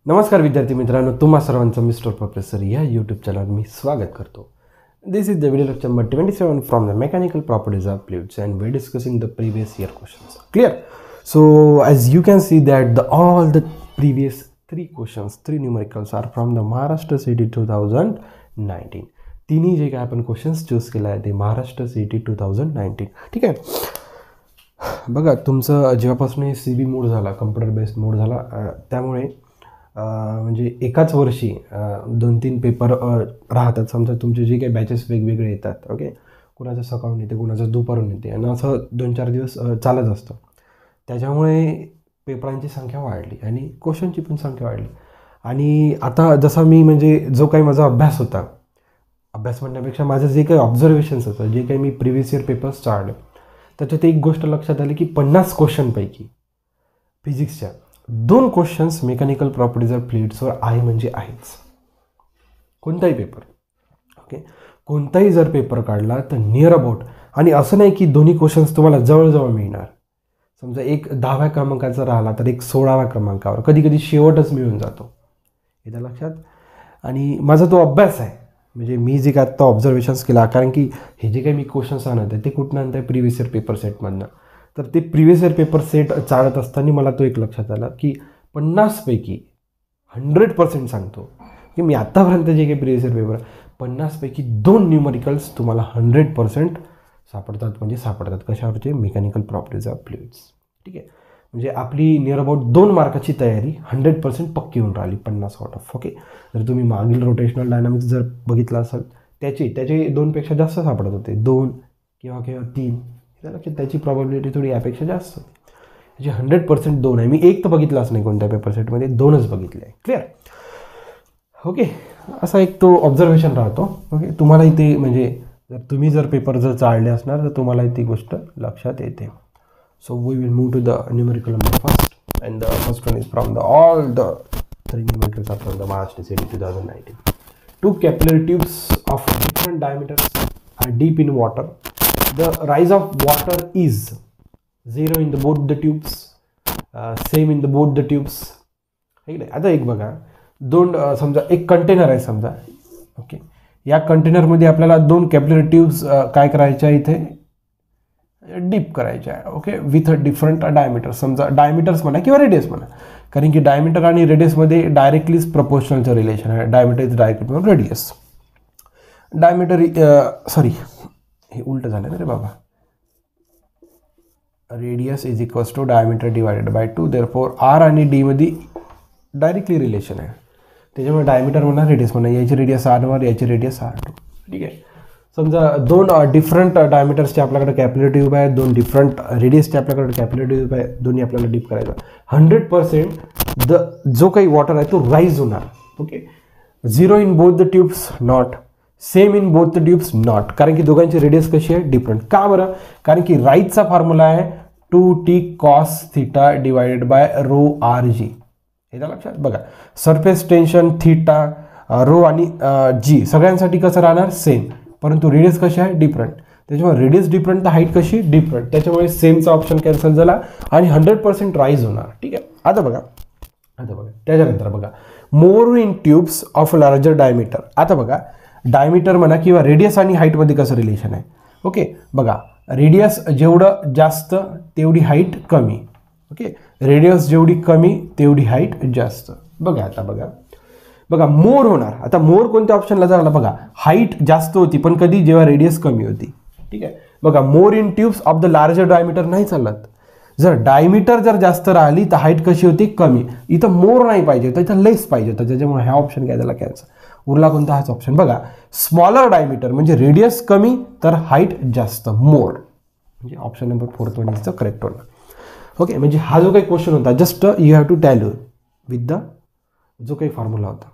नमस्कार विद्यार्थी मित्रांनो, तुम्हा सर्वांचं मिस्टर प्रोफेसर या यूट्यूब चॅनल मी स्वागत करतो. This is the video lecture number 27 from the mechanical properties of fluids and we discussing the previous year questions. Clear? So as you can see that all the previous three numericals are from the Maharashtra CET 2019. तिन्ही जे काय आपण questions choose केले आहे ते Maharashtra CET 2019. ठीक आहे. बघा, तुमचं जेव्हापासून CB मोड झाला, कम्प्युटर बेस्ड मोड झाला, त्यामुळे म्हणजे एकाच वर्षी 2-3 पेपर राहतात. समजा तुमचे जे काही बॅचेस वेगवेगळे येतात, ओके, कुणाचं सकाळून येते, कुणाचं दुपारून येते, आणि असं 2-4 दिवस चालत असतं. त्याच्यामुळे पेपरांची संख्या वाढली आणि क्वेश्चनची पण संख्या वाढली. आणि आता जसा मी म्हणजे जो काही माझा अभ्यास होता, अभ्यास म्हणण्यापेक्षा माझं जे काही ऑब्झर्वेशन्स होतं, जे काही मी प्रिव्हियस इयर पेपर्स चाळले, त्याच्यात एक गोष्ट लक्षात आली की 50 क्वेश्चनपैकी फिजिक्सच्या 2 क्वेश्चन्स मेकॅनिकल प्रॉपर्टीज ऑफ फ्लुइड्सवर आहे म्हणजे आहेच. कोणताही पेपर, ओके, कोणताही जर पेपर काढला तर नियर अबाउट, आणि असं नाही की दोन्ही क्वेश्चन्स तुम्हाला जवळजवळ मिळणार. समजा एक 10व्या क्रमांकाचा राहिला तर एक 16व्या क्रमांकावर, कधी कधी शेवटच मिळून जातो. येतं लक्षात? आणि माझा तो अभ्यास आहे, म्हणजे मी जे काय आत्ता ऑब्झर्वेशन्स केला, कारण की हे जे काही मी क्वेश्चन्स आणत आहे ते कुठनं आणत आहे, प्रिव्हियस इयर पेपर सेटमधनं. तर ते प्रिव्हियस इयर पेपर सेट चालत असताना मला तो एक लक्षात आला की 50 पैकी 100% सांगतो की मी आत्तापर्यंत जे काही प्रिव्हियस इयर पेपर 50 पैकी 2 न्यूमरिकल्स तुम्हाला 100% सापडतात. म्हणजे सापडतात कशावरचे? Mechanical properties of fluids. ठीक आहे. म्हणजे आपली नियर अबाउट 2 मार्काची तयारी 100% पक्की होऊन राहिली 50 आउट ऑफ. ओके. जर तुम्ही मागील रोटेशनल डायनामिक्स जर बघितलं असेल, त्याचे 2पेक्षा जास्त सापडत होते, 2 किंवा 3. त्याची प्रॉबॅबिलिटी थोडी यापेक्षा जास्त होती. त्याची 100% 2 आहे. मी एक तर बघितलाच नाही कोणत्या पेपर सेटमध्ये, 2च बघितले आहे. क्लिअर? ओके. असा एक तो ऑब्झर्वेशन राहतो. ओके. तुम्हाला इथे म्हणजे तुम्ही जर पेपर जर चाळले असणार तर तुम्हाला ती गोष्ट लक्षात येते. So we will move to the numerical number first, and the first one is from the all the 3 numericals are from the Maharashtra CET 2019. 2 capillary tubes of different diameters are deep in water. The rise of water is 0 in the both the tubes, same in the both the tubes. ठीक आहे. आता एक बघा, 2 समजा एक container आहे समजा, okay. या कंटेनरमध्ये आपल्याला 2 कॅपिलरी ट्यूब्स काय करायच्या, इथे डीप करायच्या आहे, ओके, विथ डिफरंट डायमीटर. समजा डायमीटर्स म्हणा किंवा रेडियस म्हणा, कारण की डायमीटर आणि रेडियसमध्ये डायरेक्टलीच प्रपोर्शनलचं रिलेशन आहे. Diameter is directly radius. Diameter sorry, हे उलट झालं ना रे बाबा. Radius is equals to diameter divided by 2. Therefore R आणि डी मध्ये डायरेक्टली रिलेशन आहे. त्याच्यामुळे डायमीटर म्हणा, रेडियस म्हणा, याची रेडियस R1, याची रेडियस R2. ठीक आहे. समजा 2 डिफरंट डायमीटर्सचे आपल्याकडे कॅपिलरी ट्यूब आहे, 2 डिफरंट रेडियसचे आपल्याकडे कॅपिलरी ट्यूब आहे, दोन्ही आपल्याला डीप करायचं. 100% जो काही वॉटर आहे तो राईज होणार. Okay. 0 in both the tubes not, same in both the tubes not, कारण की दोघांची रेडियस कशी आहे? डिफरंट. का बरं? कारण की राईजचा फॉर्म्युला आहे 2t cos θ divided by ρRg. याच्या लक्षात बघा, सरफेस टेन्शन थीटा, रो आणि जी सगळ्यांसाठी कसं राहणार? सेम. परंतु रेडियस कशी आहे? डिफरंट. त्याच्यामुळे रेडियस डिफरंट तर हाईट कशी? डिफरंट. त्याच्यामुळे सेमचा ऑप्शन कॅन्सल झाला आणि 100% राईज होणार. ठीक आहे. आता बघा त्याच्यानंतर बघा, more in tubes of larger diameter. आता बघा, डायमीटर म्हणा किंवा रेडियस आणि हाईटमध्ये कसं रिलेशन आहे? ओके. बघा, रेडियस जेवढं जास्त तेवढी हाईट कमी. ओके. रेडियस जेवढी कमी तेवढी हाईट जास्त. बघा आता बघा मोर होणार. आता मोर कोणत्या ऑप्शनला झाला? बघा, हाईट जास्त होती पण कधी? जेव्हा रेडियस कमी होती. ठीक आहे. बघा, more in tubes of the larger diameter नाही चालत. जर डायमीटर जर जास्त राहिली तर हाईट कशी होती? कमी. इथं मोर नाही पाहिजे तर इथं लेस पाहिजे होतं, त्याच्यामुळे हा ऑप्शन काय झाला? कॅन्सल. उरला कोणता? हाच ऑप्शन. बघा, स्मॉलर डायमीटर म्हणजे रेडियस कमी तर हाईट जास्त, मोर. म्हणजे option number 4 one is the correct one. Okay. म्हणजे हा जो काही क्वेश्चन होता, just you have to tally with the जो काही फॉर्म्युला होता,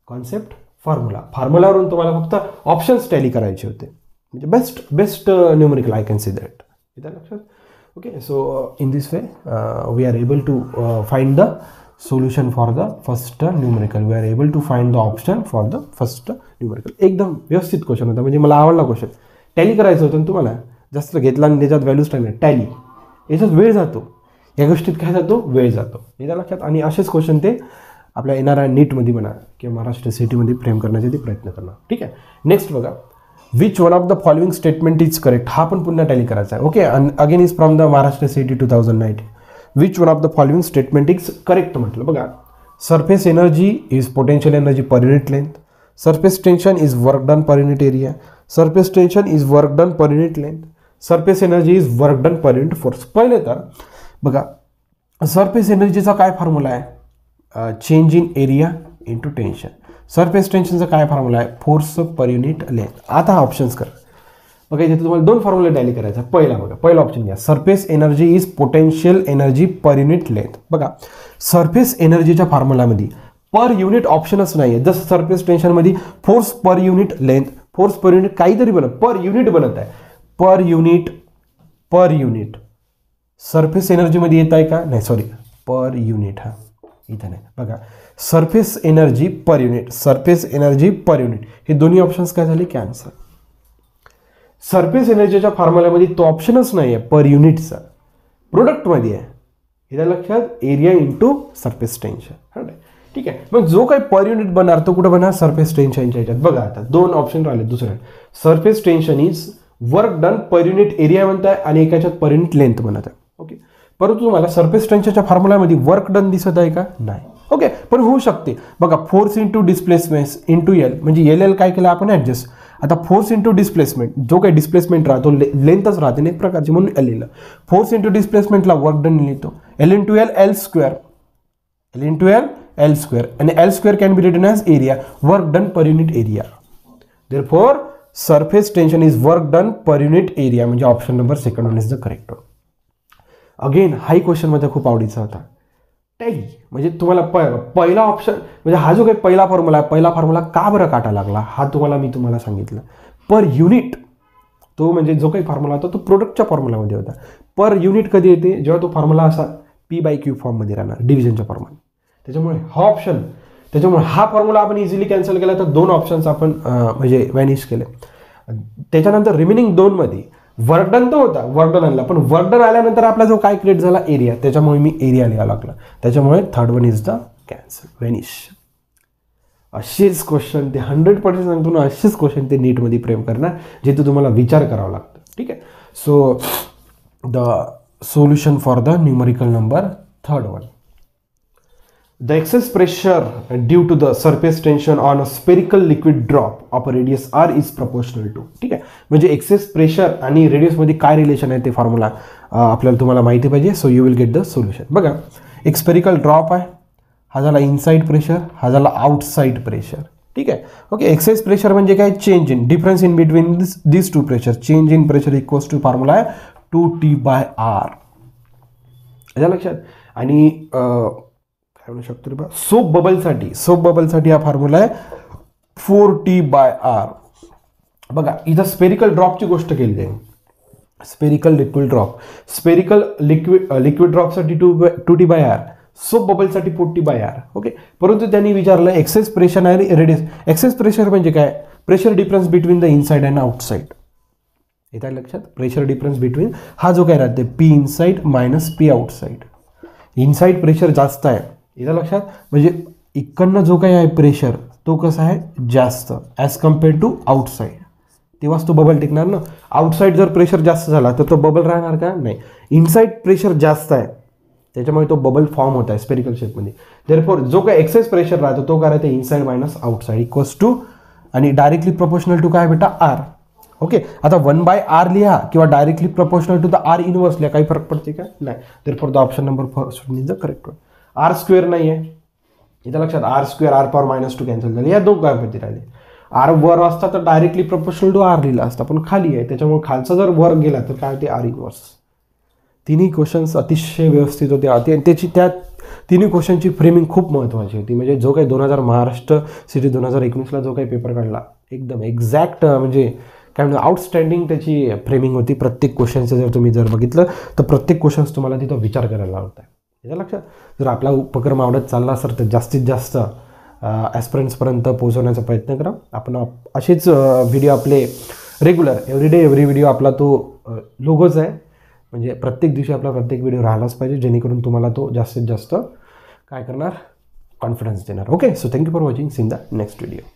कॉन्सेप्ट फॉर्म्युलावरून तुम्हाला फक्त ऑप्शन्स टॅली करायचे होते. म्हणजे best numerical I can see that. इथं लक्षात. Okay. So in this way we are able to find the solution for the first numerical. We are able to find the option for the first numerical. एकदम व्यवस्थित question होता, म्हणजे मला आवडला question. Tally करायचं होतं ना तुम्हाला, जास्त घेतला आणि त्याच्यात व्हॅल्यूज टाकल्या. टॅली याच्यात वेळ जातो, या गोष्टीत काय जातो? वेळ जातो. याच्या लक्षात. आणि असेच क्वेश्चन ते आपल्या येणाऱ्या नीटमध्ये म्हणा किंवा महाराष्ट्र सिटीमध्ये फ्रेम करण्याचे ते प्रयत्न करणार. ठीक आहे. नेक्स्ट बघा, which one of the following statement is correct. हा पण पुन्हा टॅली करायचा आहे. Okay, again is from the Maharashtra city 2019. Which one of the following statement is correct म्हटलं. बघा, surface energy is potential energy per unit length. Surface tension is work done per unit area. Surface tension is work done per unit length. Surface energy is work done per unit force. पहिले तर बघा, surface एनर्जीचा काय formula आहे? Change in area into tension. Surface टेन्शनचा काय formula आहे? Force per unit length. आता हा ऑप्शन्स कर. बघा, इथे तुम्हाला दोन फॉर्म्युला टॅली करायचा. पहिला बघा, पहिला ऑप्शन घ्या, surface energy is potential energy per unit length. बघा, सरफेस एनर्जीच्या फॉर्म्युलामध्ये पर युनिट ऑप्शनच नाही आहे. जसं सरफेस टेन्शनमध्ये force per unit length, force per unit काहीतरी बनत, पर युनिट बनत आहे. पर युनिट सरफेस एनर्जीमध्ये येत आहे का? नाही, सॉरी, पर युनिट. हा इथं नाही. बघा, surface energy per unit, surface energy per unit, हे दोन्ही ऑप्शन्स काय झाले? कॅन्सल. सरफेस एनर्जीच्या फॉर्म्युलामध्ये तो ऑप्शनच नाही आहे पर युनिटचा, प्रोडक्टमध्ये आहे. इथं लक्षात, एरिया इंटू सरफेस टेन्शन. ठीक आहे. मग जो काही पर युनिट बनणार तो कुठं बनणार? सरफेस टेन्शनच्या ह्याच्यात. बघा, आता दोन ऑप्शन राहिले. दुसरं, surface tension is work done per unit area म्हणत आहे आणि एकाच्यात पर युनिट लेंथ म्हणत आहे. ओके, परंतु तुम्हाला सरफेस टेन्शनच्या फॉर्म्युलामध्ये वर्क डन दिसत आहे का? नाही. ओके, पण होऊ शकते. बघा, force into displacement into L, म्हणजे एल काय केलं आपण? ॲडजस्ट. आता फोर्स इंटू डिस्प्लेसमेंट, जो काही डिस्प्लेसमेंट राहतो लेंथच राहते ना एक प्रकारची, म्हणून एल लिहिलं. फोर्स इंटू डिस्प्लेसमेंटला वर्क डन लिहितो. L into L, L square, L into L, L square, आणि L square can be written as area, work done per unit area. Therefore surface tension is work done per unit area, म्हणजे option number second one is the correct one. Again हाही question मध्ये खूप आवडीचा होता. Tally म्हणजे तुम्हाला पहिला option, म्हणजे हा जो काही पहिला फॉर्म्युला आहे, पहिला फॉर्म्युला का बरं काटा लागला हा तुम्हाला सांगितलं. पर युनिट तो म्हणजे जो काही फॉर्म्युला होता तो प्रोडक्टच्या फॉर्म्युलामध्ये होता. पर युनिट कधी येते? जेव्हा तो फॉर्म्युला असा P/Q फॉर्ममध्ये राहणार, डिव्हिजनच्या फॉर्ममध्ये. त्याच्यामुळे हा ऑप्शन, त्याच्यामुळे हा फॉर्म्युला आपण इझिली कॅन्सल केला, तर दोन ऑप्शन्स आपण म्हणजे व्हॅनिश केले. त्याच्यानंतर रिमेनिंग दोनमध्ये वर्कडन तो होता, वर्कडन आणला, पण वर्कडन आल्यानंतर आपला जो काय क्रिएट झाला? एरिया. त्याच्यामुळे मी एरिया लिहावा लागला. त्याच्यामुळे third one is the cancel, vanish. असेच क्वेश्चन ते 100% सांगतो ना, असेच क्वेश्चन ते नीटमध्ये फ्रेम करणार, जे तुम्हाला विचार करावा लागतं. ठीक आहे. So the solution for the numerical number third one, the excess pressure due to the surface tension on a spherical liquid drop of a radius r is proportional to. ठीक आहे. म्हणजे एक्सेस प्रेशर आणि रेडियसमध्ये काय relation आहे ते formula आपल्याला तुम्हाला माहिती पाहिजे. So you will get the solution. बघा, एक स्पेरिकल ड्रॉप आहे, हा झाला इनसाइड प्रेशर, हा झाला आउटसाइड प्रेशर. ठीक आहे. ओके, एक्सेस प्रेशर म्हणजे काय? Change in, difference in between this two pressure. Change in pressure equals to formula आहे 2T/R. याच्या लक्षात. आणि काय म्हणू शकतो रे बा, सोप बबलसाठी हा फॉर्म्युला आहे 4T/R. बघा, इथं स्पेरिकल ड्रॉपची गोष्ट केली आहे. Spherical liquid drop, spherical liquid ड्रॉपसाठी 2T/R, सोप बबलसाठी 4T/R. ओके, परंतु त्यांनी विचारलं एक्सेस प्रेशर आणि रेडियस. एक्सेस प्रेशर म्हणजे काय? Pressure difference between the inside and outside. येतात लक्षात? प्रेशर डिफरन्स बिटवीन, हा जो काय राहते P inside minus P outside. Inside pressure जास्त आहे, येतं लक्षात, म्हणजे इकडनं जो काही आहे प्रेशर तो कसा आहे? जास्त ॲज कम्पेअर्ड टू आउटसाइड. तेव्हाच तो बबल टिकणार ना. आउटसाइड जर प्रेशर जास्त झाला तर तो बबल राहणार का? नाही. इनसाइड प्रेशर जास्त आहे, त्याच्यामुळे तो बबल फॉर्म होत आहे स्पेरिकल शेपमध्ये. देअरफॉर जो काही एक्सेस प्रेशर राहतो तो काय राहते? Inside minus outside equals to, आणि डायरेक्टली प्रोपोर्शनल टू काय बेटा? R. ओके, आता 1/R लिहा किंवा directly proportional to the R inverse लिहा, काही फरक पडते का? नाही. Therefore the option number first is the correct one. R square नाही आहे, इथं लक्षात. R स्क्वेअर, R⁻² कॅन्सल झाले. या दोन काय राहिले? R वर असता तर डायरेक्टली प्रोपोर्शनल टू R लिहिला असता, पण खाली आहे, त्याच्यामुळे खालचा जर वर गेला तर काय होते? R inverse. तिन्ही क्वेश्चन्स अतिशय व्यवस्थित होते. त्याची त्या तिन्ही क्वेश्चनची फ्रेमिंग खूप महत्त्वाची होती. म्हणजे जो काही महाराष्ट्र सिटी 2019ला जो काही पेपर काढला, एकदम एक्झॅक्ट, म्हणजे काय म्हणतो, आउटस्टँडिंग त्याची फ्रेमिंग होती. प्रत्येक क्वेश्चनचं जर तुम्ही बघितलं तर प्रत्येक क्वेश्चन्स तुम्हाला तिथं विचार करायला लावत आहे. याच्या लक्षात. जर आपला उपक्रम आवडत चालला असेल तर जास्तीत जास्त ॲस्पिरंट्सपर्यंत पोहोचवण्याचा प्रयत्न करा. आपण असेच व्हिडिओ आपले रेग्युलर एव्हरी व्हिडिओ आपला तो लोगोच आहे. म्हणजे प्रत्येक दिवशी आपला प्रत्येक व्हिडिओ राहिलाच पाहिजे, जेणेकरून तुम्हाला तो जास्तीत जास्त काय करणार? कॉन्फिडन्स देणार. Okay, so thank you for watching. See in the next video.